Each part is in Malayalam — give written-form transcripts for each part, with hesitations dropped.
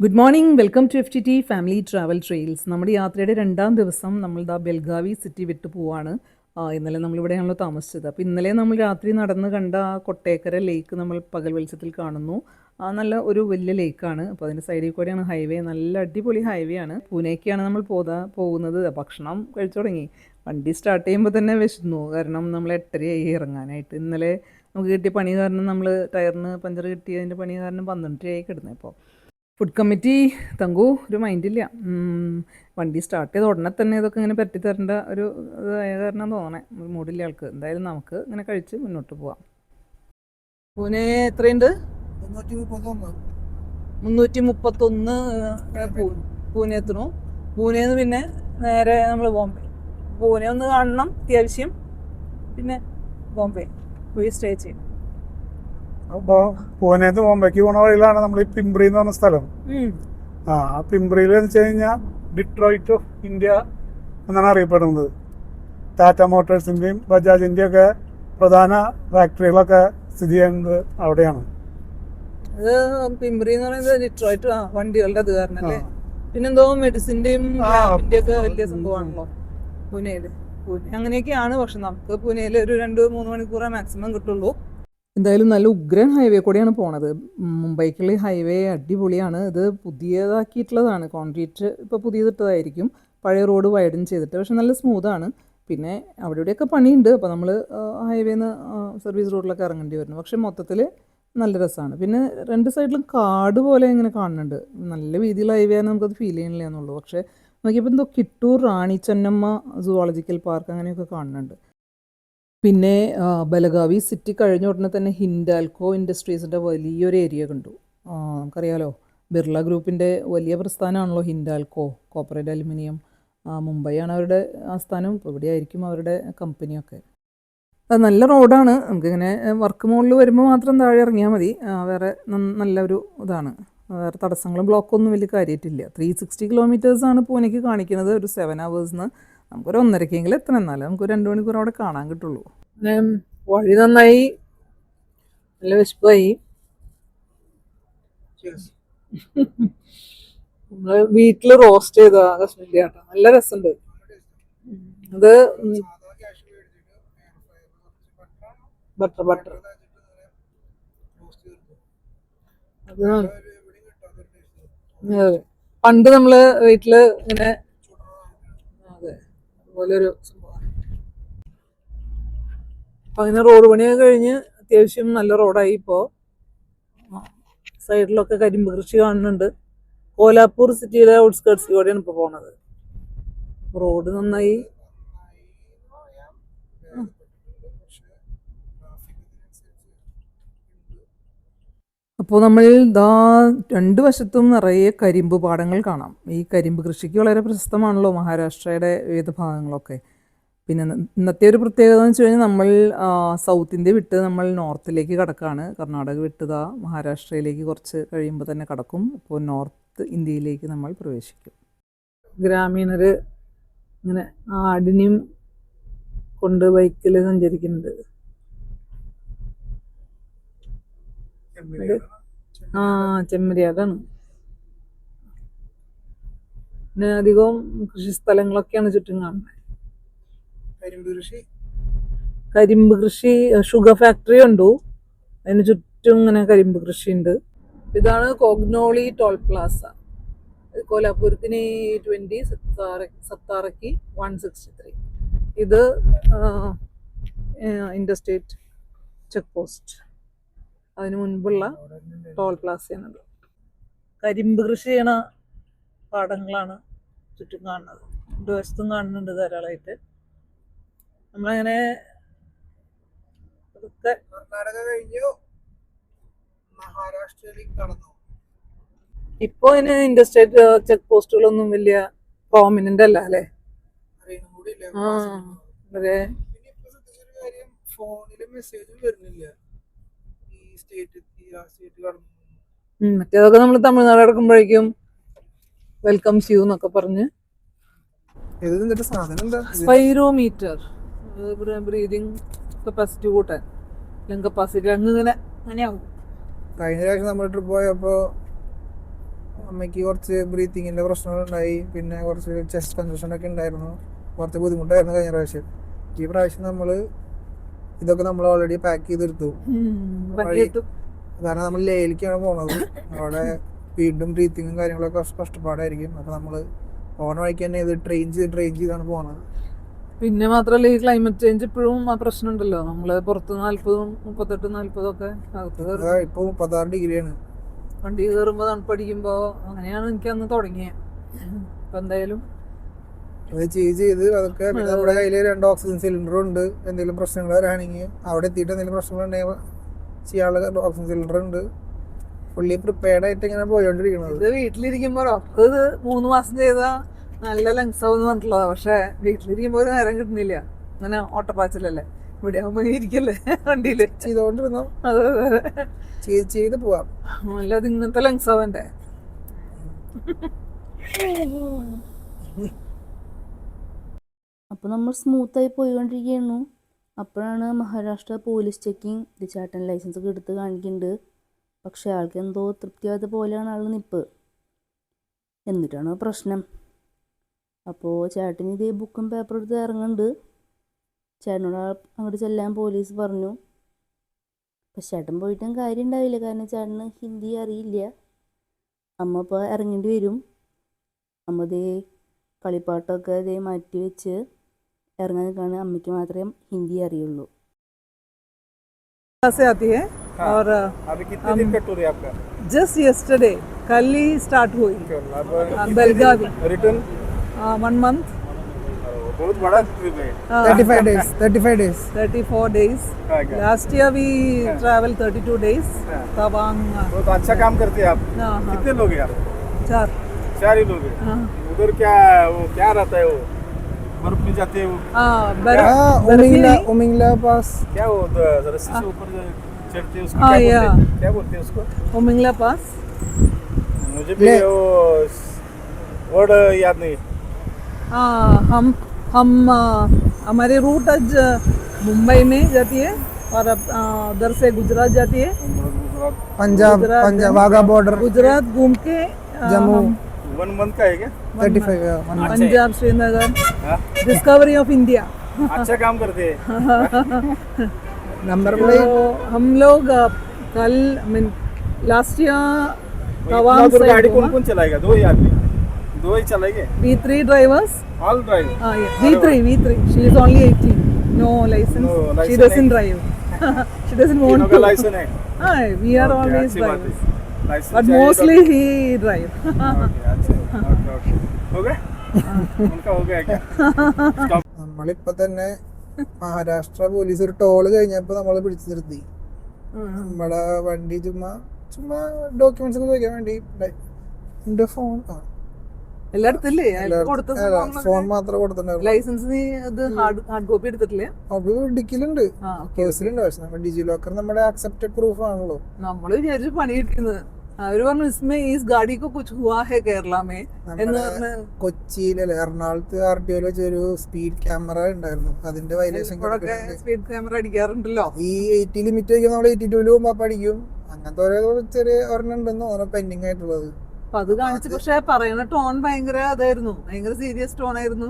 Good morning, welcome to FTT family travel trails. നമ്മുടെ യാത്രയുടെ രണ്ടാം ദിവസം നമ്മൾ ബെൽഗാവി സിറ്റി വിട്ട് പോവാണ്. ഇന്നലെ നമ്മളിവിടെയാണല്ലോ താമസിച്ചത്. അപ്പോൾ ഇന്നലെ നമ്മൾ രാത്രി നടന്ന് കണ്ട ആ കൊട്ടേക്കര ലേക്ക് നമ്മൾ പകൽ വെളിച്ചത്തിൽ കാണുന്നു. നല്ല ഒരു വലിയ ലേക്കാണ്. അപ്പോൾ അതിൻ്റെ സൈഡിൽ കൂടെയാണ് ഹൈവേ. നല്ല അടിപൊളി ഹൈവേ ആണ്. പൂനെക്കാണ് നമ്മൾ പോകുന്നത്. ഭക്ഷണം കഴിച്ചു തുടങ്ങി. വണ്ടി സ്റ്റാർട്ട് ചെയ്യുമ്പോൾ തന്നെ വിശന്നു. കാരണം നമ്മൾ 8:30 ഇറങ്ങാനായിട്ട്. ഇന്നലെ നമുക്ക് കിട്ടിയ പണി കാരണം നമ്മൾ ടയറിന് പഞ്ചർ കിട്ടിയതിൻ്റെ പണി കാരണം 12 കിടന്നത്. ഇപ്പോൾ ഫുഡ് കമ്മിറ്റി തങ്കു ഒരു മൈൻഡില്ല. വണ്ടി സ്റ്റാർട്ട് ചെയ്ത ഉടനെ തന്നെ ഇതൊക്കെ ഇങ്ങനെ പറ്റിത്തരേണ്ട ഒരു ഇതായ കാരണം തോന്നണേ. മൂടില്ല ആൾക്ക്. എന്തായാലും നമുക്ക് ഇങ്ങനെ കഴിച്ച് മുന്നോട്ട് പോവാം. പൂനെ എത്രയുണ്ട്? 331 പൂനെ എത്തണു. പൂനെന്ന് പിന്നെ നേരെ നമ്മൾ ബോംബെ. പൂനെ ഒന്ന് കാണണം അത്യാവശ്യം. പിന്നെ ബോംബെ പോയി സ്റ്റേ ചെയ്യും. അപ്പോൾ പൂനെന്ന് ബോംബെക്ക് പോണ വഴിയിലാണ് നമ്മൾ ഈ പിംബ്രി എന്ന് പറഞ്ഞ സ്ഥലം. ആ പിംബ്രിയിൽ എന്ന് വെച്ച് കഴിഞ്ഞാൽ ഡിട്രോയിറ്റ് ഓഫ് ഇന്ത്യ എന്നാണ് അറിയപ്പെടുന്നത്. ടാറ്റ മോട്ടോഴ്സിൻ്റെയും ബജാജിൻ്റെയും ഒക്കെ പ്രധാന ഫാക്ടറികളൊക്കെ സ്ഥിതി ചെയ്യുന്നത് അവിടെയാണ്. അത് പിംബ്രി എന്ന് പറയുന്നത് ഡിട്രോയിറ്റ് വണ്ടികളുടെ അത് കാരണല്ലേ. പിന്നെന്തോ മെഡിസിൻ്റെയും ലാബിൻ്റെ ഒക്കെ വലിയ സംഭവമാണല്ലോ പൂനെയിൽ. പൂനെ അങ്ങനെയൊക്കെയാണ്. പക്ഷെ നമുക്ക് പൂനെയിൽ ഒരു 2-3 മണിക്കൂറേ മാക്സിമം കിട്ടുള്ളൂ. എന്തായാലും നല്ല ഉഗ്രൻ ഹൈവേ കൂടെയാണ് പോണത്. മുംബൈക്കുള്ള ഹൈവേ അടിപൊളിയാണ്. ഇത് പുതിയതാക്കിയിട്ടുള്ളതാണ്. കോൺക്രീറ്റ് ഇപ്പോൾ പുതിയതിട്ടതായിരിക്കും. പഴയ റോഡ് വൈഡൻ ചെയ്തിട്ട്. പക്ഷെ നല്ല സ്മൂത്താണ്. പിന്നെ അവിടെ ഇവിടെയൊക്കെ പണിയുണ്ട്. അപ്പോൾ നമ്മൾ ഹൈവേന്ന് സർവീസ് റോഡിലൊക്കെ ഇറങ്ങേണ്ടി വരുന്നു. പക്ഷെ മൊത്തത്തിൽ നല്ല രസമാണ്. പിന്നെ രണ്ട് സൈഡിലും കാട് പോലെ ഇങ്ങനെ കാണുന്നുണ്ട്. നല്ല വീതിയുള്ള ഹൈവേ ആണ്, നമുക്കത് ഫീൽ ചെയ്യണില്ല എന്നുള്ളൂ. പക്ഷേ നോക്കിയപ്പോൾ എന്തോ കിട്ടൂർ റാണി ചെന്നമ്മ സുവോളജിക്കൽ പാർക്ക് അങ്ങനെയൊക്കെ കാണുന്നുണ്ട്. പിന്നെ ബലഗാവി സിറ്റി കഴിഞ്ഞ ഉടനെ തന്നെ ഹിൻഡാൽകോ ഇൻഡസ്ട്രീസിൻ്റെ വലിയൊരു ഏരിയ കണ്ടു. നമുക്കറിയാലോ, ബിർള ഗ്രൂപ്പിൻ്റെ വലിയ പ്രസ്ഥാനമാണല്ലോ ഹിൻഡാൽകോ. Corporate aluminium. മുംബൈയാണ് അവരുടെ ആസ്ഥാനം. ഇപ്പോൾ ഇവിടെ ആയിരിക്കും അവരുടെ കമ്പനിയൊക്കെ. അത് നല്ല റോഡാണ്. നമുക്കിങ്ങനെ വർക്ക് മോളിൽ വരുമ്പോൾ മാത്രം താഴെ ഇറങ്ങിയാൽ മതി. വേറെ നല്ലൊരു ഇതാണ്. വേറെ തടസ്സങ്ങളും ബ്ലോക്കൊന്നും വലിയ കാര്യമായിട്ടില്ല. 360 കിലോമീറ്റേഴ്സാണ് പൂനെക്ക് കാണിക്കുന്നത്. ഒരു 7 hours. നമുക്കൊരു 1:30 എത്തണം. എന്നാലും നമുക്കൊരു 2 മണിക്കൂർ അവിടെ കാണാൻ കിട്ടുള്ളൂ. പിന്നെ വഴി നന്നായി. നല്ല വിശപ്പായി. നമ്മള് വീട്ടിൽ റോസ്റ്റ് ചെയ്ത കശ്മീരി ആട്ട നല്ല രസമുണ്ട്. അത് ബട്ടർ അത് പണ്ട് നമ്മള് വീട്ടില് ഇങ്ങനെ അതുപോലൊരു സംഭവമാണ്. അപ്പം അങ്ങനെ റോഡ് പണിയൊക്കെ കഴിഞ്ഞ് അത്യാവശ്യം നല്ല റോഡായി. ഇപ്പോൾ സൈഡിലൊക്കെ കരിമ്പ് കൃഷി കാണുന്നുണ്ട്. കോലാപ്പൂർ സിറ്റിയുടെ ഔട്ട്സ്കേർട്സിൽ കൂടെയാണ് ഇപ്പോൾ പോണത്. റോഡ് നന്നായി. അപ്പോൾ നമ്മൾ രണ്ട് വശത്തും നിറയെ കരിമ്പ് പാടങ്ങൾ കാണാം. ഈ കരിമ്പ് കൃഷിക്ക് വളരെ പ്രശസ്തമാണല്ലോ മഹാരാഷ്ട്രയുടെ വിവിധ ഭാഗങ്ങളൊക്കെ. പിന്നെ ഇന്നത്തെ ഒരു പ്രത്യേകത എന്ന് വെച്ച് കഴിഞ്ഞാൽ നമ്മൾ സൗത്ത് ഇന്ത്യ വിട്ട് നമ്മൾ നോർത്തിലേക്ക് കടക്കുകയാണ്. കർണാടക വിട്ടതാ മഹാരാഷ്ട്രയിലേക്ക് കുറച്ച് കഴിയുമ്പോൾ തന്നെ കടക്കും. ഇപ്പോൾ നോർത്ത് ഇന്ത്യയിലേക്ക് നമ്മൾ പ്രവേശിക്കും. ഗ്രാമീണർ ഇങ്ങനെ ആടിനെയും കൊണ്ട് ബൈക്കിൽ സഞ്ചരിക്കുന്നുണ്ട്. ചെമ്മരിയാടാണ്. പിന്നെ അധികവും കൃഷി സ്ഥലങ്ങളൊക്കെയാണ് ചുറ്റും കാണുന്നത്. കരിമ്പ് കൃഷി ഷുഗർ ഫാക്ടറി ഉണ്ടു. അതിന് ചുറ്റും ഇങ്ങനെ കരിമ്പ് കൃഷി ഉണ്ട്. ഇതാണ് കോഗ്നോളി ടോൾ പ്ലാസ. കോലാപ്പൂരത്തിന് 20, സത്താറയ്ക്ക് 163. ഇത് ഇൻഡർസ്റ്റേറ്റ് ചെക്ക് പോസ്റ്റ്. അതിന് മുൻപുള്ള ടോൾ പ്ലാസയാണത്. കരിമ്പ് കൃഷി ചെയ്യണ പാടങ്ങളാണ് ചുറ്റും കാണുന്നത്. രണ്ട് വശത്തും കാണുന്നുണ്ട് ധാരാളമായിട്ട്. നമ്മളങ്ങനെ കർണാടക കഴിഞ്ഞു മഹാരാഷ്ട്രയിലേക്ക് കടന്നു. ഇപ്പൊ അതിന് ഇൻഡസ്ട്രിയൽ ചെക്ക് പോസ്റ്റുകളൊന്നും വലിയ പ്രോമിനന്റ് അല്ല അല്ലേ? അതെ. ഫോണില് മെസ്സേജും വരുന്നില്ല. മറ്റേതൊക്കെ നമ്മൾ തമിഴ്നാട് കിടക്കുമ്പോഴേക്കും വെൽക്കംസ് യു എന്നൊക്കെ പറഞ്ഞ്. സ്പൈറോമീറ്റർ, ബ്രീതിങ് കപ്പാസിറ്റി കൂട്ടാൻ. കപ്പാസിറ്റി അങ്ങനെയാവും. കഴിഞ്ഞ പ്രാവശ്യം നമ്മൾ ട്രിപ്പ് പോയപ്പോ അമ്മയ്ക്ക് കുറച്ച് ബ്രീത്തിങ്ങിന്റെ പ്രശ്നങ്ങളുണ്ടായി, പിന്നെ കുറച്ച് ചെസ്റ്റ് കൺജഷൻ ഒക്കെ ഉണ്ടായിരുന്നു, കുറച്ച് ബുദ്ധിമുട്ടായിരുന്നു കഴിഞ്ഞ പ്രാവശ്യം. ഈ പ്രാവശ്യം ഇതൊക്കെ നമ്മൾ ഓൾറെഡി പാക്ക് ചെയ്തെടുത്തു. കാരണം നമ്മൾ ലേയിലേക്കാണ് പോണത്. അവിടെ വീണ്ടും ബ്രീത്തിങ്ങും കാര്യങ്ങളൊക്കെ കഷ്ടപ്പാടായിരിക്കും. അപ്പൊ നമ്മള് പോണ വഴിക്ക് തന്നെ ഇത് ട്രെയിൻ ചെയ്താണ് പോണത്. പിന്നെ മാത്രല്ല ഈ ക്ലൈമറ്റ് ചേഞ്ച് ഇപ്പോഴും ആ പ്രശ്നം ഉണ്ടല്ലോ. നമ്മള് പുറത്ത് 40, 38, 40 ഒക്കെ ഇപ്പൊ 36 ഡിഗ്രിയാണ്. വണ്ടി കയറുമ്പോ തണുപ്പടിക്കുമ്പോ അങ്ങനെയാണ് എനിക്ക് അന്ന് തുടങ്ങിയത്. അപ്പൊ എന്തായാലും അത് ചെയ്ത് അതൊക്കെ. പിന്നെ നമ്മുടെ കയ്യില് 2 ഓക്സിജൻ സിലിണ്ടറും ഉണ്ട്. എന്തെങ്കിലും പ്രശ്നങ്ങൾ വരാണെങ്കിൽ അവിടെ എത്തിയിട്ട് എന്തെങ്കിലും പ്രശ്നങ്ങളുണ്ടെങ്കിൽ ചെയ്യാനുള്ള ഓക്സിജൻ സിലിണ്ടർ ഉണ്ട്. ഫുള്ളി പ്രിപ്പയർഡ് ആയിട്ട് ഇങ്ങനെ പോയോണ്ടിരിക്കുന്നത്. ഇത് വീട്ടിലിരിക്കുമ്പോ ഡോക്ടർ ഇത് 3 മാസം ചെയ്താ നല്ല ലങ്സ് ആവും പറഞ്ഞിട്ടുള്ളതാ. പക്ഷെ വീട്ടിലിരിക്കുമ്പോ ഒരു നേരം കിട്ടുന്നില്ല. അങ്ങനെ ഓട്ടപ്പാച്ചിലല്ലേ. ഇവിടെ ആവുമ്പോ ഇരിക്കല്ലേ വണ്ടിയില് ചെയ്തോണ്ടിരുന്നോ? അതെ ചെയ്ത് പോവാം. അല്ലാതെ ഇങ്ങനത്തെ ലങ്സ് ആവണ്ടേ. അപ്പോൾ നമ്മൾ സ്മൂത്തായി പോയിക്കൊണ്ടിരിക്കുകയായിരുന്നു. അപ്പോഴാണ് മഹാരാഷ്ട്ര പോലീസ് ചെക്കിങ് ചേട്ടൻ ലൈസൻസ് ഒക്കെ എടുത്ത് കാണിക്കുന്നുണ്ട്. പക്ഷെ ആൾക്ക് എന്തോ തൃപ്തിയാകാത്ത പോലെയാണ് ആൾ നിൽപ്പ്. എന്നിട്ടാണ് പ്രശ്നം. അപ്പോൾ ചേട്ടൻ ഇതേ ബുക്കും പേപ്പറും എടുത്ത് ഇറങ്ങുന്നുണ്ട്. ചേട്ടനോട് അങ്ങോട്ട് ചെല്ലാൻ പോലീസ് പറഞ്ഞു. പക്ഷെ ചേട്ടൻ പോയിട്ടും കാര്യം ഉണ്ടാവില്ല, കാരണം ചേട്ടന് ഹിന്ദി അറിയില്ല. അമ്മ ഇപ്പോൾ ഇറങ്ങേണ്ടി വരും. അമ്മ ദേ കളിപ്പാട്ടമൊക്കെ ദേ മാറ്റി വെച്ച് ഇറങ്ങാൻ നിൽക്കുകയാണ്. അമ്മയ്ക്ക് മാത്രമേ ഹിന്ദി അറിയുള്ളൂ. से आती है और अभी कितने दिन का टूर है आपका? जस्ट यस्टरडे कल ही स्टार्ट हुई बेलगावी. Return 1 month. बहुत बड़ा ट्रिप है. 35 days. 34 days. Last year we traveled 32 days. Tawang. बहुत अच्छा काम करते हैं आप. कितने लोग हैं आप? 4 ही लोग हैं. उधर क्या रहता है वो? बर्फ में जाते हैं वो? उमिंगला पास. क्या वो रस्सी से ऊपर चढ़ते हैं उसको क्या बोलते हैं उसको? उमिंगला पास. मुझे भी वो वर्ड याद नहीं. हम हमारी रूट आज मुंबई में जाती है और उधर से गुजरात जाती है. पंजाब वाघा बॉर्डर. गुजरात घूम के जम्मू. 1 month का है क्या? 35. Punjab, Srinagar, discovery of India. अच्छा काम करते हैं. नंबर तो प्लेट. हम लोग कल लास्ट ईयर तवांग से गाड़ी कौन चलाएगा? 2 ही आदमी, 2 ही चलाएंगे. V3 drivers. All drive. V3. She is only 18. No license. She doesn't drive. She doesn't want तीनों to. का लाइसेंस है. We are Okay, always अच्छी बात drivers. है. लाइसेंस But चाहिए mostly he drive. तो- Okay, अच्छा. Okay. हो गया? उनका हो गया क्या? നമ്മളിപ്പോ തന്നെ മഹാരാഷ്ട്ര പോലീസ് ഒരു ടോള് കഴിഞ്ഞപ്പോ നമ്മള് പിടിച്ചു നിർത്തി. നമ്മളെ വണ്ടി ചുമ്മാ ഡോക്യുമെന്റ്സ് ഒക്കെ ചോദിക്കാൻ വേണ്ടി എന്റെ ഫോൺ എല്ലായിടത്തില്ലേ ഫോൺ മാത്രമേ കൊടുത്തിട്ടുണ്ടായിരുന്നു. ലൈസൻസ് നീ അത് ഹാർഡ് കോപ്പി എടുത്തിട്ടില്ലേ? അത് ഡിക്കിലുണ്ട്, പേഴ്സിലുണ്ട്. പക്ഷെ നമ്മൾ ഡിജി ലോക്കർ നമ്മുടെ അക്സെപ്റ്റഡ് പ്രൂഫ് ആണല്ലോ. നമ്മള് വിചാരിച്ചു പണി കിട്ടിയത്. അവര് പറഞ്ഞു ഇസ്മേ is ഗാഡിക്കോ Cooch ഹുവാ he Kerala may എന്ന് പറഞ്ഞ്. കൊച്ചിയിലല്ലേ എറണാകുളത്ത് RTO വെച്ചൊരു സ്പീഡ് ക്യാമറ ഉണ്ടായിരുന്നു. അതിന്റെ വയലേഷൻ സ്പീഡ് ക്യാമറ അടിക്കാറുണ്ടല്ലോ. ഈ 80 ലിമിറ്റ് കഴിക്കും, നമ്മൾ 82 പോകുമ്പോ അടിക്കും. അങ്ങനത്തെ ഓരോ ചെറിയ ഒരെണ്ണം ഉണ്ടെന്ന് ഓരോ പെൻഡിങ് ആയിട്ടുള്ളത്. അപ്പൊ അത് കാണിച്ചു. പക്ഷെ പറയുന്ന ടോൺ ഭയങ്കര അതായിരുന്നു, ഭയങ്കര സീരിയസ് ടോൺ ആയിരുന്നു.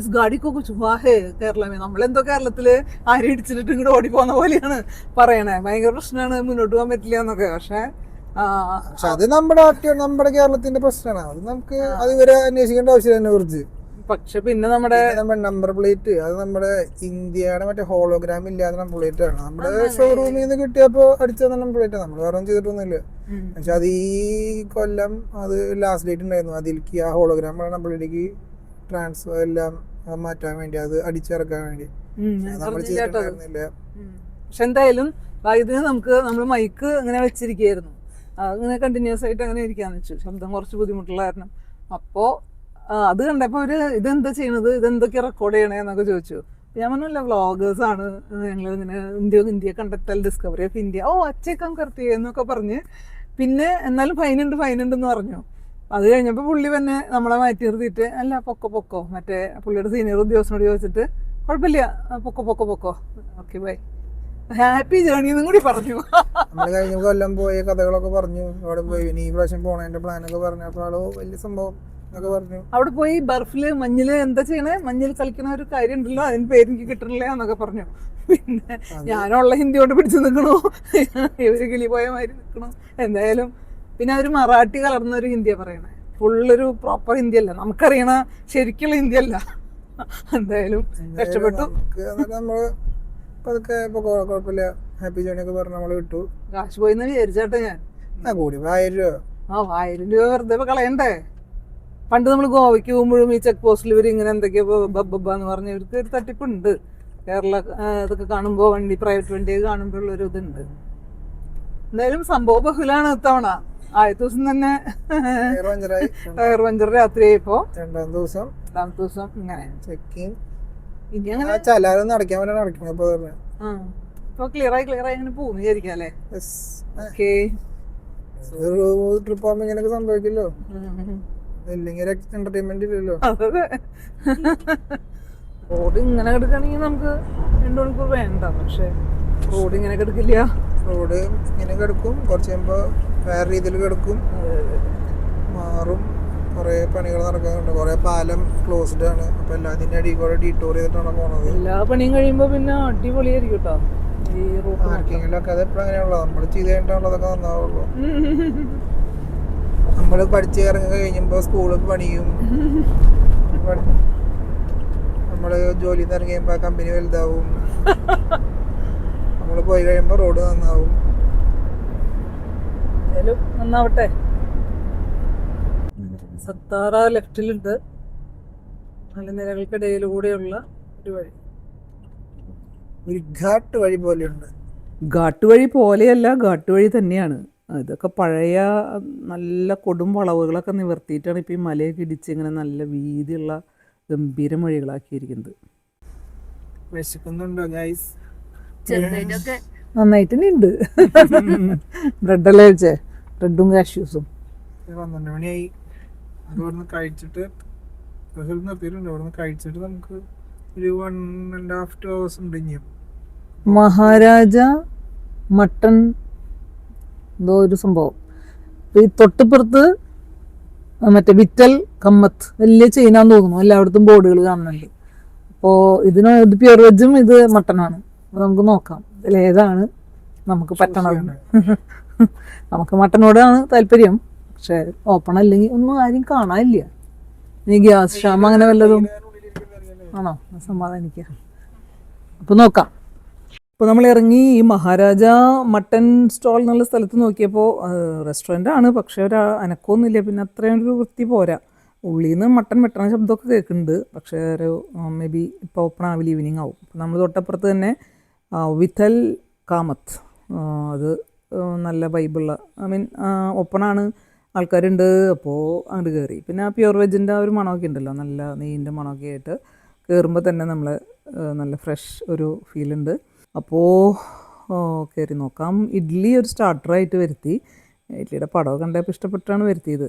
Is ഗാഡിക്കോ Cooch ഹുവാ he Kerala may. നമ്മളെന്തോ കേരളത്തില് ആരും ഇടിച്ചിട്ട് ഇങ്ങോട്ട് ഓടി പോകുന്ന പോലെയാണ് പറയണേ. ഭയങ്കര പ്രശ്നമാണ്, മുന്നോട്ട് പോകാൻ പറ്റില്ല എന്നൊക്കെ. പക്ഷെ അത് നമ്മുടെ കേരളത്തിന്റെ പ്രശ്നമാണ്. അത് നമുക്ക് അതുവരെ അന്വേഷിക്കേണ്ട ആവശ്യം അതിനെ കുറിച്ച്. പക്ഷെ പിന്നെ നമ്മുടെ നമ്പർ പ്ലേറ്റ് അത് നമ്മുടെ ഇന്ത്യയുടെ മറ്റേ ഹോളോഗ്രാം ഇല്ലാത്ത നമ്പർ പ്ലേറ്റ് ആണ്. നമ്മുടെ ഷോറൂമിൽ നിന്ന് കിട്ടിയപ്പോ അടിച്ച നമ്പർ പ്ലേറ്റ്. നമ്മൾ വേറെ ചെയ്തിട്ടൊന്നുമില്ല. പക്ഷെ അത് ഈ കൊല്ലം അത് ലാസ്റ്റ് ഡേറ്റ് ഉണ്ടായിരുന്നു. അതിലേക്ക് ആ ഹോളോഗ്രാം നമ്പർ പ്ലേറ്റിലേക്ക് ട്രാൻസ്ഫർ എല്ലാം മാറ്റാൻ വേണ്ടി, അത് അടിച്ചിറക്കാൻ വേണ്ടി നമ്മൾ ചെയ്തിട്ടുണ്ടായിരുന്നില്ല. പക്ഷെ എന്തായാലും ഇതിന് നമ്മൾ മൈക്ക് ഇങ്ങനെ വെച്ചിരിക്കുകയായിരുന്നു. അങ്ങനെ കണ്ടിന്യൂസ് ആയിട്ട് അങ്ങനെ ഇരിക്കാന്ന് വെച്ചു. ശബ്ദം കുറച്ച് ബുദ്ധിമുട്ടുള്ള കാരണം. അപ്പോ അത് കണ്ടപ്പോ അവര് ഇതെന്താ ചെയ്യണത്, ഇതെന്തൊക്കെ റെക്കോർഡ് ചെയ്യണേ എന്നൊക്കെ ചോദിച്ചു. ഞാൻ പറഞ്ഞല്ല വ്ളോഗേഴ്സ് ആണ് ഞങ്ങൾ ഇങ്ങനെ ഇന്ത്യ കണ്ടെത്തൽ ഡിസ്കവറി ഓഫ് ഇന്ത്യ. അച്ചേക്കാം കറക്റ്റ് എന്നൊക്കെ പറഞ്ഞ്. പിന്നെ എന്നാലും ഫൈനുണ്ട് എന്ന് പറഞ്ഞു. അത് കഴിഞ്ഞപ്പോൾ പുള്ളി തന്നെ നമ്മളെ മാറ്റി നിർത്തിയിട്ട് അല്ല പൊക്കോ മറ്റേ പുള്ളിയുടെ സീനിയർ ഉദ്യോഗസ്ഥനോട് ചോദിച്ചിട്ട് കുഴപ്പമില്ല പൊക്കോ ഓക്കെ ബൈ. ഹാപ്പി ജേർണി എന്നും കൂടി പറഞ്ഞു. നമ്മള് കഴിഞ്ഞ കൊല്ലം പോയ കഥകളൊക്കെ പറഞ്ഞു, അവിടെ പോയി ഇനി ഈ പ്രാവശ്യം പോണതിന്റെ പ്ലാനൊക്കെ പറഞ്ഞു. അപ്പൊ ആള് വലിയ സംഭവം എന്നൊക്കെ പറഞ്ഞു. അവിടെ പോയി ബർഫില് മഞ്ഞില് എന്താ ചെയ്യണേ, മഞ്ഞിൽ കളിക്കണ ഒരു കാര്യം ഉണ്ടല്ലോ, അതിന് പേര് എനിക്ക് കിട്ടണില്ല എന്നൊക്കെ പറഞ്ഞു. പിന്നെ ഞാനുള്ള ഹിന്ദി കൊണ്ട് പിടിച്ചു നിൽക്കണു, ഇവര് കിളി പോയ മാതിരി നിൽക്കണു. എന്തായാലും പിന്നെ അവര് മറാഠി കലർന്ന ഒരു ഹിന്ദിയാ പറയണേ, ഫുള്ളൊരു പ്രോപ്പർ ഹിന്ദി അല്ല, നമുക്കറിയണ ശരിക്കുള്ള ഹിന്ദി അല്ല. എന്തായാലും കഷ്ടപ്പെട്ടു. നമ്മള് അതൊക്കെ ഇപ്പൊ കുഴപ്പമില്ല, ഹാപ്പി ജേണി ഒക്കെ പറഞ്ഞ് നമ്മള് വിട്ടു. കാശ് പോയിന്ന് വിചാരിച്ചാട്ടെ ഞാൻ. കൂടി 1000 രൂപ. 1000 രൂപ വെറുതെ ഇപ്പൊ കളയണ്ടേ. പണ്ട് നമ്മൾ ഗോവയ്ക്ക് പോകുമ്പോഴും ഈ ചെക്ക് പോസ്റ്റിൽ ഇവർ ഇങ്ങനെ എന്തൊക്കെയോ ബബ്ബന്ന് പറഞ്ഞ ഇവർക്ക് ഒരു തട്ടിപ്പുണ്ട്. കേരള ഇതൊക്കെ കാണുമ്പോൾ വണ്ടി, പ്രൈവറ്റ് വണ്ടിയൊക്കെ കാണുമ്പോഴുള്ളൊരു ഇതുണ്ട്. എന്തായാലും സംഭവം ബഹുലാണ് ഇത്തവണ. ആദ്യത്തെ ദിവസം തന്നെ ടയർ പഞ്ചർ രാത്രിയായിപ്പോ, രണ്ടാമത്തെ ദിവസം ഇങ്ങനെ ചെക്കിങ്. ഇനി അങ്ങനെ ചലാരൊന്നും അടയ്ക്കാൻ പറ്റാൻ അടയ്ക്കണം. ഇപ്പൊ ക്ലിയർ ആയി അങ്ങനെ പോകുന്നു വിചാരിക്കാം അല്ലേ. ഓക്കെ, ട്രിപ്പ് ആകുമ്പോ ഇങ്ങനെയൊക്കെ സംഭവിക്കല്ലോ, ഇല്ലെങ്കിൽ എന്റർടൈൻമെന്റ് ഇല്ലല്ലോ. അതെ, റോഡ് ഇങ്ങനെ കിടക്കുകയാണെങ്കിൽ നമുക്ക് 2 മണിക്കൂർ വേണ്ട, പക്ഷെ റോഡ് ഇങ്ങനെ കിടക്കില്ല. റോഡ് ഇങ്ങനെ കിടക്കും, കുറച്ച് കഴിയുമ്പോ വേറെ രീതിയിൽ കിടക്കും, മാറും. കുറെ പണികൾ നടക്കുന്നുണ്ട്, കുറെ പാലം ക്ലോസ്ഡ് ആണ്. അപ്പൊ എല്ലാത്തിന്റെ അടിയിൽ കൂടെ ഡീറ്റോർ ചെയ്തിട്ടാണ് പോണത്. എല്ലാ പണിയും കഴിയുമ്പോ പിന്നെ അടിപൊളിയായിരിക്കും കേട്ടോ ഈ റോഡ്. പാർക്കിങ്ങിലൊക്കെ അത് എപ്പോഴും അങ്ങനെയുള്ളത്, നമ്മൾ ചെയ്ത് കഴിഞ്ഞിട്ടുള്ളതൊക്കെ നന്നാവുള്ളൂ. നമ്മള് പഠിച്ച് ഇറങ്ങി കഴിയുമ്പോ സ്കൂള് പണിയും, നമ്മള് ജോലിയിൽ നിന്ന് ഇറങ്ങി കഴിയുമ്പോ കമ്പനി വലുതാവും, നമ്മള് പോയി കഴിയുമ്പോ റോഡ് നന്നാവും. നന്നാവട്ടെ. സത്താറ ലെഫ്റ്റിലുണ്ട്, മലനിരകൾക്കിടയിലൂടെയുള്ള ഒരു വഴി, ഒരു ഘാട്ട് വഴി പോലെയുണ്ട്. ഘാട്ട് വഴി പോലെയല്ല, ഘാട്ട് വഴി തന്നെയാണ്. ഇതൊക്കെ പഴയ നല്ല കൊടും വളവുകളൊക്കെ നിവർത്തിയിട്ടാണ് ഇപ്പം ഈ മലയൊക്കെ ഇടിച്ച് ഇങ്ങനെ നല്ല വീതിയുള്ള ഗംഭീരം വഴികളാക്കിയിരിക്കുന്നത്. വിശക്കുന്നുണ്ടോ ഗൈസ്? നന്നായിട്ട് തന്നെ ഉണ്ട്. ബ്രെഡല്ലേ കഴിച്ചേ, ബ്രെഡും കാഷ്യൂസും. 12 മണിയായി. ഇവിടുന്ന് കഴിച്ചിട്ട് നിർത്തിയിട്ടുണ്ട്. ഇവിടുന്ന് കഴിച്ചിട്ട് നമുക്ക് ഒരു 1.5 to 2 hours ഉണ്ട് ഇനിയും. മഹാരാജ മട്ടൺ എന്തോ ഒരു സംഭവം. ഈ തൊട്ടിപ്പുറത്ത് മറ്റേ വിറ്റൽ കമ്മത്ത് വലിയ ചെയിനാന്ന് തോന്നുന്നു, എല്ലായിടത്തും ബോർഡുകൾ കാണുന്നുണ്ട്. അപ്പോൾ ഇത് പ്യുർ വെജും ഇത് മട്ടനാണ്. അപ്പോൾ നമുക്ക് നോക്കാം ഇതിലേതാണ് നമുക്ക് പറ്റണത്. നമുക്ക് മട്ടനോടാണ് താല്പര്യം, പക്ഷെ ഓപ്പൺ അല്ലെങ്കിൽ ഒന്നും ആരും കാണാനില്ല. ഇനി ഗ്യാസ് ക്ഷാമം അങ്ങനെ വല്ലതും ആണോ, സമാധാനിക്കുക. അപ്പോൾ നോക്കാം. ഇപ്പോൾ നമ്മൾ ഇറങ്ങി ഈ മഹാരാജ മട്ടൻ സ്റ്റോൾ എന്നുള്ള സ്ഥലത്ത് നോക്കിയപ്പോൾ റെസ്റ്റോറൻ്റ് ആണ്, പക്ഷേ ഒരു അനക്കമൊന്നുമില്ല. പിന്നെ അത്രയും ഒരു വൃത്തി പോരാ. ഉള്ളിൽ നിന്ന് മട്ടൻ വെട്ടണ ശബ്ദമൊക്കെ കേൾക്കുന്നുണ്ട്, പക്ഷേ ഒരു മേ ബി ഇപ്പോൾ ഓപ്പൺ ആവില്ല, ഈവനിങ് ആവും. നമ്മൾ തൊട്ടപ്പുറത്ത് തന്നെ വിത്തൽ കാമത്ത്, അത് നല്ല വൈബുള്ള, ഓപ്പണാണ്, ആൾക്കാരുണ്ട്. അപ്പോൾ അങ്ങോട്ട് കയറി. പിന്നെ ആ പ്യുർ വെജിൻ്റെ ആ ഒരു മണമൊക്കെ ഉണ്ടല്ലോ, നല്ല നെയ്യിൻ്റെ മണമൊക്കെ ആയിട്ട് കയറുമ്പോൾ തന്നെ നമ്മൾ നല്ല ഫ്രഷ് ഒരു ഫീലുണ്ട്. അപ്പോൾ കയറി നോക്കാം. ഇഡ്ഡലി ഒരു സ്റ്റാർട്ടറായിട്ട് വരുത്തി. ഇഡ്ഡലിയുടെ പടമൊക്കെ കണ്ടപ്പോൾ ഇഷ്ടപ്പെട്ടാണ് വരുത്തിയത്.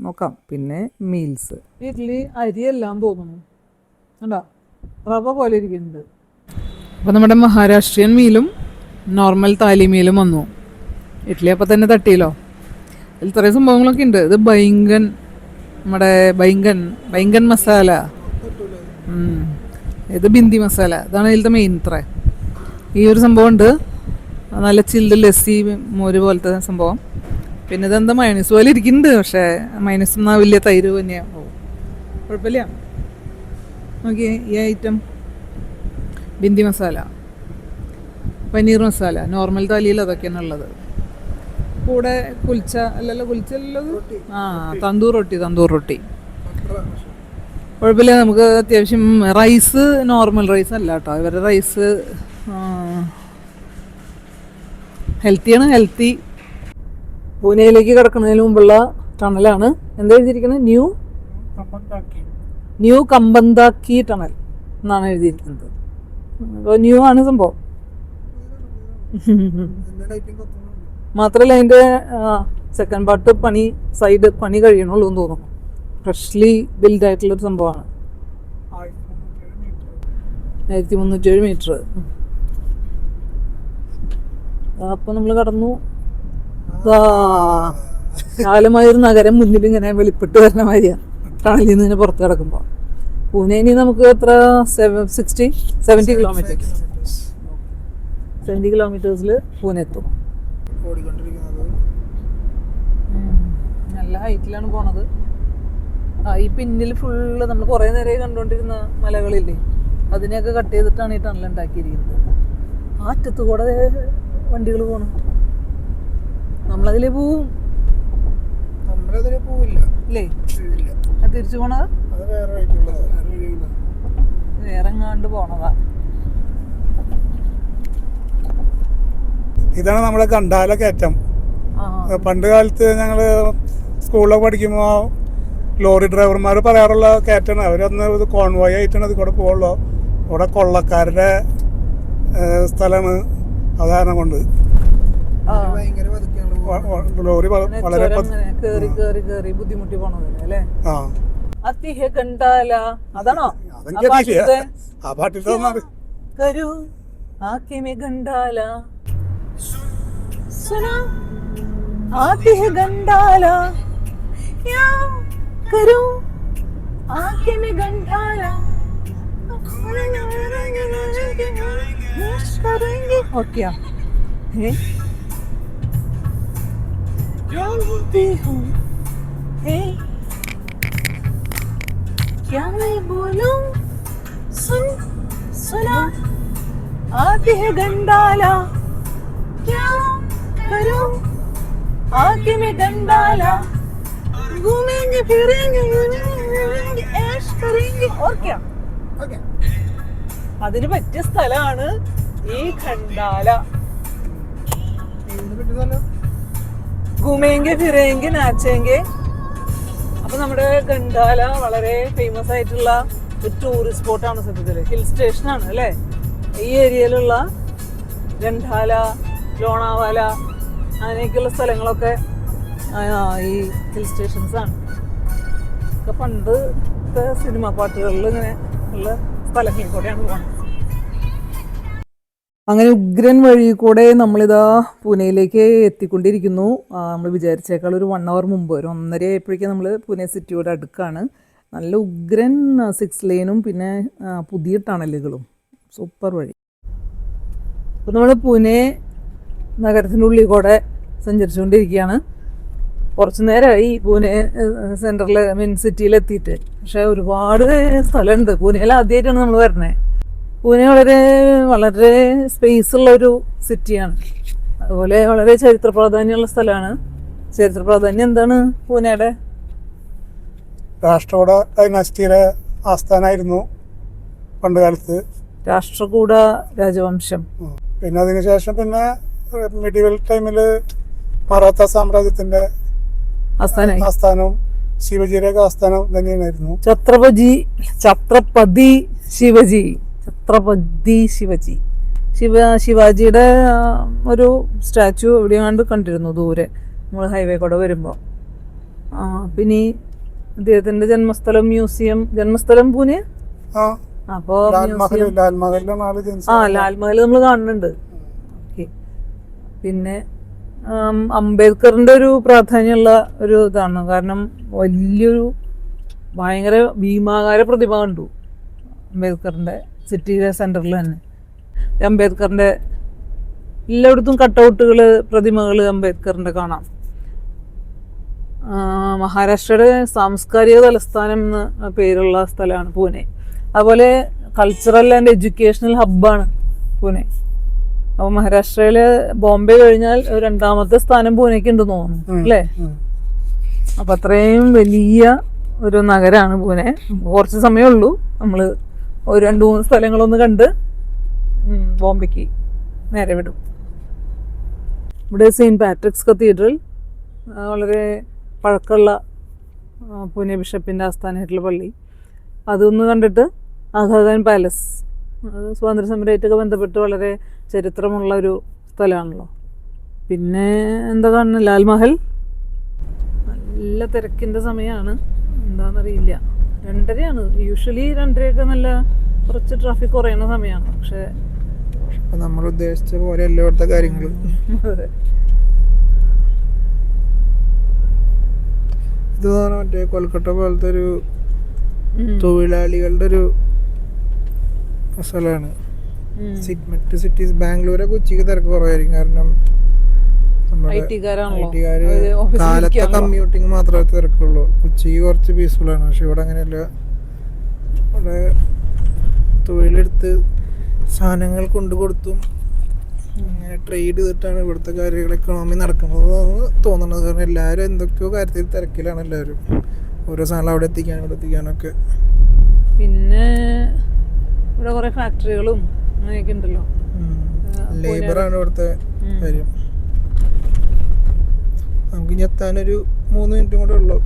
നോക്കാം. പിന്നെ മീൽസ്. ഇഡ്ഡലി അരിയെല്ലാം തോന്നുന്നു കണ്ടോ, റവ പോലെ ഇരിക്കുന്നുണ്ട്. അപ്പോൾ നമ്മുടെ മഹാരാഷ്ട്രീയൻ മീലും നോർമൽ താലി മീലും വന്നു. ഇഡ്ഡലി അപ്പോൾ തന്നെ തട്ടിയല്ലോ. ഇതിൽ ഇത്രയും സംഭവങ്ങളൊക്കെ ഉണ്ട്. ഇത് ബൈങ്കൻ, നമ്മുടെ ബൈങ്കൻ മസാല, ഇത് ബിന്ദി മസാല, ഇതാണ് ഇതിലത്തെ മെയിൻ. ഇത്ര ഈ ഒരു സംഭവം ഉണ്ട്, നല്ല ചില്ല് ലസ്സി മോര് പോലത്തെ സംഭവം. പിന്നെ ഇതെന്താ മയണീസ് പോലെ ഇരിക്കുന്നുണ്ട്, പക്ഷേ മയണീസ് എന്നാൽ വലിയ തൈര് തന്നെയാണ്. ഓ കുഴപ്പമില്ല. നോക്കിയേ ഈ ഐറ്റം ബിന്ദി മസാല, പനീർ മസാല, നോർമൽ താലിയിൽ അതൊക്കെയാണ് ഉള്ളത്. കൂടെ കുൽച്ച അല്ലല്ലോ, കുൽച്ചല്ലത് തന്തൂർ റൊട്ടി. കുഴപ്പമില്ല. നമുക്ക് അത്യാവശ്യം റൈസ് നോർമൽ റൈസ് അല്ല കേട്ടോ, ഇവരുടെ റൈസ് ഹെൽത്തി. പൂനെയിലേക്ക് കിടക്കുന്നതിന് മുമ്പുള്ള ടണലാണ്. എന്താ എഴുതിയിരിക്കുന്നത്? ന്യൂ കമ്പന്താക്കി ടണൽ എന്നാണ് എഴുതിയിരിക്കുന്നത്. അപ്പോൾ ന്യൂ ആണ് സംഭവം. മാത്രമല്ല അതിൻ്റെ സെക്കൻഡ് പാർട്ട് സൈഡ് പണി കഴിയണുള്ളൂ എന്ന് തോന്നുന്നു. ഫ്രഷ്ലി ബിൽഡ് ആയിട്ടുള്ളൊരു സംഭവമാണ്. 1307 മീറ്റർ. അപ്പൊ നമ്മൾ കടന്നു. കാലമായൊരു നഗരം മുന്നിൽ ഇങ്ങനെ വെളിപ്പെട്ട് വരുന്ന മാതിരിയാണ് ടണലിൽ നിന്ന് ഇങ്ങനെ പുറത്ത് കിടക്കുമ്പോൾ. പൂനെ ഇനി നമുക്ക് എത്ര 70 കിലോമീറ്റേഴ്സിൽ പൂനെ എത്തും. നല്ല ഹൈറ്റിലാണ് പോണത്. ഈ പിന്നിൽ ഫുള്ള് നമ്മൾ കുറേ നേരമായി കണ്ടുകൊണ്ടിരുന്ന മലകളില്ലേ, അതിനെയൊക്കെ കട്ട് ചെയ്തിട്ടാണ് ഈ ടണൽ ഉണ്ടാക്കിയിരിക്കുന്നത്. ആ അറ്റത്ത് കൂടെ വണ്ടികൾ പോകണം. നമ്മളതിലേ പോവും. നമ്മളതിലെ പോവില്ല ഇല്ലേ? അത് തിരിച്ചു പോണത് അത് വേറെ വഴിക്കുള്ളത്. വേറെ എങ്ങാണ്ട് പോണതാ. ഇതാണ് നമ്മുടെ ഗണ്ഡാല കയറ്റം. ആ പണ്ട് കാലത്ത് ഞങ്ങൾ സ്കൂളിലൊക്കെ പഠിക്കുമ്പോൾ ലോറി ഡ്രൈവർമാർ പറയാറുള്ള കയറ്റാണ്. അവരന്ന് ഇത് കോൺവോയ് ആയിട്ടാണ് ഇത് കൂടെ പോകുള്ളൂ. ഇവിടെ കൊള്ളക്കാരുടെ സ്ഥലമാണ്. അതാണ് കൊണ്ട് ഭയങ്കര പതുക്കെയാണ് ലോറി വളരെ കേറി കേറി കേറി ബുദ്ധിമുട്ടി പോണതല്ലേ അല്ലേ? അതിഹ ഗണ്ഡാല അതാണോ ആ പാട്ടിൽ കരു ആക്കെ മേ ഗണ്ഡാല സുന ആതിഹ ഗണ്ഡാല യാ കരു ആക്കെ മേ ഗണ്ഡാല ഓക്കെയാ जानती हूँ क्या मैं बोलूं सुना आती है गंडाला क्या करूं आके में गंडाला घूमेंगे फिरेंगे ऐश करेंगे और क्या അതിന് പറ്റിയ സ്ഥലമാണ് ഈ ഖണ്ഡാല. ഘൂമേങ്കെ ഫിറേങ്കെ നാച്ചേങ്കെ. അപ്പൊ നമ്മുടെ ഗണ്ഡാല വളരെ ഫേമസ് ആയിട്ടുള്ള ഒരു ടൂറിസ്റ്റ് സ്പോട്ടാണ്. സത്യത്തില് ഹിൽ സ്റ്റേഷൻ ആണ് അല്ലേ? ഈ ഏരിയയിലുള്ള ഗണ്ഡാല, ലോണാവാല അങ്ങനെയൊക്കെയുള്ള സ്ഥലങ്ങളൊക്കെ ഈ ഹിൽ സ്റ്റേഷൻസ് ആണ്. ഒക്കെ പണ്ടത്തെ സിനിമ പാട്ടുകളിൽ ഇങ്ങനെ ഉള്ള സ്ഥലങ്ങളിൽ കൂടെയാണ് പോകുന്നത്. അങ്ങനെ ഉഗ്രൻ വഴി കൂടെ നമ്മളിതാ പൂനെയിലേക്ക് എത്തിക്കൊണ്ടിരിക്കുന്നു. നമ്മൾ വിചാരിച്ചേക്കാൾ ഒരു 1 hour മുമ്പ്, ഒരു 1:30 ആയപ്പോഴേക്കും നമ്മൾ പൂനെ സിറ്റിയോട് അടുക്കാണ്. നല്ല ഉഗ്രൻ 6 ലെയിനും പിന്നെ പുതിയ ടണലുകളും, സൂപ്പർ വഴി. അപ്പോൾ നമ്മൾ പൂനെ നഗരത്തിനുള്ളിൽ കൂടെ സഞ്ചരിച്ചുകൊണ്ടിരിക്കുകയാണ്. കുറച്ച് നേരമായി പൂനെ സെൻറ്ററിൽ മെയിൻ സിറ്റിയിലെത്തിയിട്ട്. പക്ഷേ ഒരുപാട് സ്ഥലമുണ്ട്. പൂനെയിൽ ആദ്യമായിട്ടാണ് നമ്മൾ വരുന്നത്. പൂനെ വളരെ വളരെ സ്പേസ് ഉള്ളൊരു സിറ്റിയാണ്. അതുപോലെ വളരെ ചരിത്ര പ്രാധാന്യമുള്ള സ്ഥലമാണ്. ചരിത്ര പ്രാധാന്യം എന്താണ് പൂനെയുടെ? രാഷ്ട്രകൂട ഡൈനാസ്റ്റിയുടെ ആസ്ഥാനമായിരുന്നു പണ്ട് കാലത്ത് രാഷ്ട്രകൂട രാജവംശം. പിന്നെ അതിനുശേഷം പിന്നെ മിഡിവൽ ടൈമിൽ മറാത്ത സാമ്രാജ്യത്തിന്റെ ആസ്ഥാനവും ശിവജിയുടെ ആസ്ഥാനം തന്നെയായിരുന്നു. ഛത്രപതി ശിവജി. ശിവാജിയുടെ ഒരു സ്റ്റാച്ചു എവിടെയാണ്ട് കണ്ടിരുന്നു ദൂരെ നമ്മൾ ഹൈവേ കൂടെ വരുമ്പോൾ. പിന്നെ അദ്ദേഹത്തിന്റെ ജന്മസ്ഥലം പൂനെ. അപ്പോൾ ലാൽമഹൽ നമ്മൾ കാണുന്നുണ്ട്. പിന്നെ അംബേദ്കറിന്റെ ഒരു പ്രാധാന്യമുള്ള ഒരു ഇതാണ്. കാരണം വലിയൊരു ഭയങ്കര ഭീമാകാര പ്രതിമ കണ്ടു അംബേദ്കറിന്റെ സിറ്റിയിലെ സെന്ററിൽ തന്നെ. അംബേദ്കറിന്റെ എല്ലായിടത്തും കട്ടൗട്ടുകൾ, പ്രതിമകൾ അംബേദ്കറിന്റെ കാണാം. മഹാരാഷ്ട്രയുടെ സാംസ്കാരിക തലസ്ഥാനം എന്ന് പേരുള്ള സ്ഥലമാണ് പൂനെ. അതുപോലെ കൾച്ചറൽ ആൻഡ് എഡ്യൂക്കേഷണൽ ഹബ്ബാണ് പൂനെ. അപ്പോൾ മഹാരാഷ്ട്രയില് ബോംബെ കഴിഞ്ഞാൽ 2ാമത്തെ സ്ഥാനം പൂനെക്ക് ഉണ്ടെന്ന് തോന്നുന്നു അല്ലേ? അപ്പം അത്രയും വലിയ ഒരു നഗരമാണ് പൂനെ. കുറച്ച് സമയമുള്ളൂ. നമ്മൾ ഒരു 2-3 സ്ഥലങ്ങളൊന്ന് കണ്ട് ബോംബെക്ക് നേരെ വിടും. ഇവിടെ സെയിൻറ്റ് പാട്രിക്സ് കത്തീഡ്രൽ, വളരെ പഴക്കമുള്ള പൂനെ ബിഷപ്പിൻ്റെ ആസ്ഥാനമായിട്ടുള്ള പള്ളി, അതൊന്ന് കണ്ടിട്ട് ആഘാഖാൻ പാലസ്, അത് സ്വാതന്ത്ര്യ സമരമായിട്ടൊക്കെ ബന്ധപ്പെട്ട് വളരെ ചരിത്രമുള്ള ഒരു സ്ഥലമാണല്ലോ. പിന്നെ എന്താ കാണുന്നത്? ലാൽമഹൽ. നല്ല തിരക്കിൻ്റെ സമയമാണ്, എന്താണെന്നറിയില്ല. 2:30 യൂഷ്വലി 2:30 നല്ല കുറച്ച് ട്രാഫിക് കുറയുന്ന സമയമാണ്. പക്ഷേ അപ്പൊ നമ്മൾ ഉദ്ദേശിച്ച പോലെ അല്ല ഇവിടുത്തെ കാര്യങ്ങൾ. അതെ. ഇത് മറ്റേ കൊൽക്കത്ത പോലത്തെ ഒരു തൊഴിലാളികളുടെ ഒരു സ്ഥലമാണ്. മറ്റ് സിറ്റീസ് ബാംഗ്ലൂരൊക്കെ ഉച്ചയ്ക്ക് തിരക്ക് കുറവായിരിക്കും. കാരണം നമ്മുടെ ഐടിക്കാര് കാലത്തെ കമ്മ്യൂട്ടിങ് മാത്രമേ തിരക്കുള്ളൂ. ഉച്ചയ്ക്ക് കുറച്ച് പീസ്ഫുൾ ആണ്. പക്ഷെ ഇവിടെ അങ്ങനെയല്ല. ഇവിടെ തൊഴിലെടുത്ത് സാധനങ്ങൾ കൊണ്ടുകൊടുത്തും അങ്ങനെ ട്രേഡ് ചെയ്തിട്ടാണ് ഇവിടുത്തെ കാര്യങ്ങൾ എക്കണോമി നടക്കുന്നത് തോന്നുന്നത്. കാരണം എല്ലാവരും എന്തൊക്കെയോ കാര്യത്തിൽ തിരക്കിലാണ്. എല്ലാവരും ഓരോ സാധനം അവിടെ എത്തിക്കാനൊക്കെ. പിന്നെ ഇവിടെ കുറെ ഫാക്ടറികളും അങ്ങനെയൊക്കെ ഉണ്ടല്ലോ. ലേബറാണ് ഇവിടുത്തെ കാര്യം. നമുക്ക് ഇനി എത്താനൊരു 3 മിനിറ്റും കൂടെ ഉള്ളു.